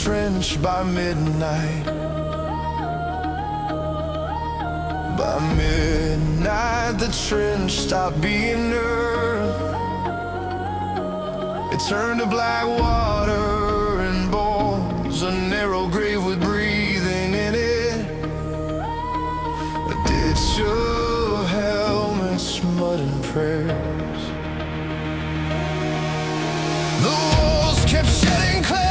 Trench by midnight. By midnight, the trench stopped being earth. It turned to black water and bones, a narrow grave with breathing in it. A ditch of helmets, mud and prayers. The walls kept shedding clay.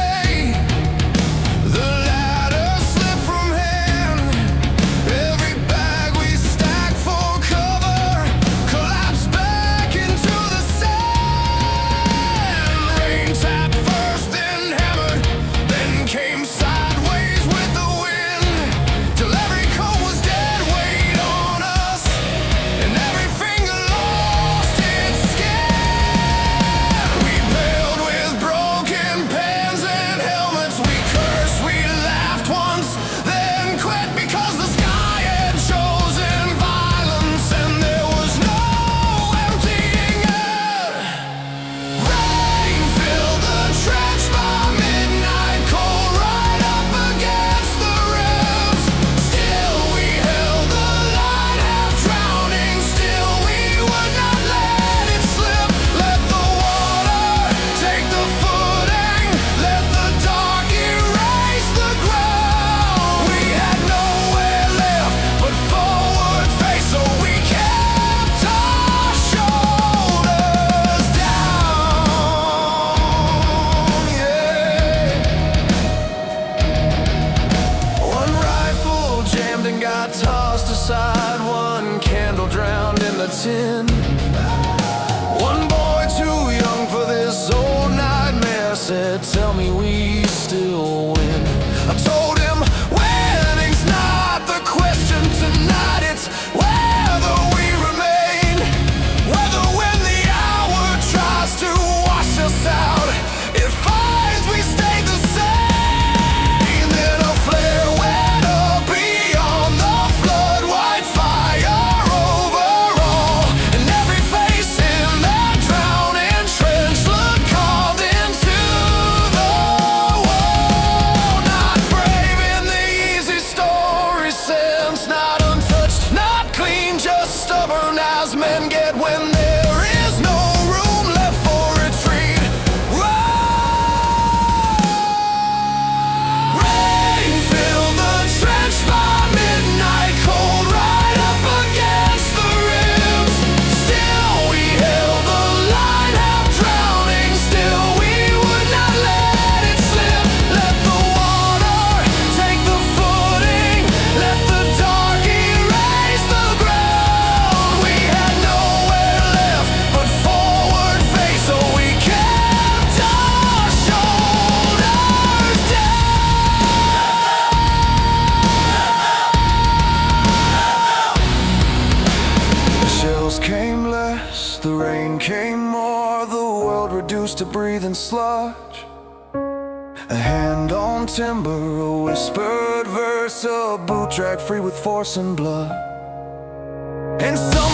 Tossed aside, one candle drowned in the tin. One boy too young for this old nightmare said, "Tell me we still win." I told him, winning's not the question tonight, it's whether we remain. Whether when the hour tries to wash us out, it finds we stay the same. Then a flare went up beyond the flood, white fire over all, and every face in that drowning trench looked called into the wall. Not brave in the easy story sense, not untouched, not clean, just stubborn as men get when there is no room left for retreat. Rain filled the trench by midnight, cold right up against the ribs. Still we held the line, half drowning, still we would not let it slip. Let the water take the footing, let the dark erase the ground. We had nowhere left but forward face, so we kept our shoulders down. The shells came less, the rain came more, the world reduced to breathing sludge. A hand on timber, a whispered verse, a boot track free with force and blood. And some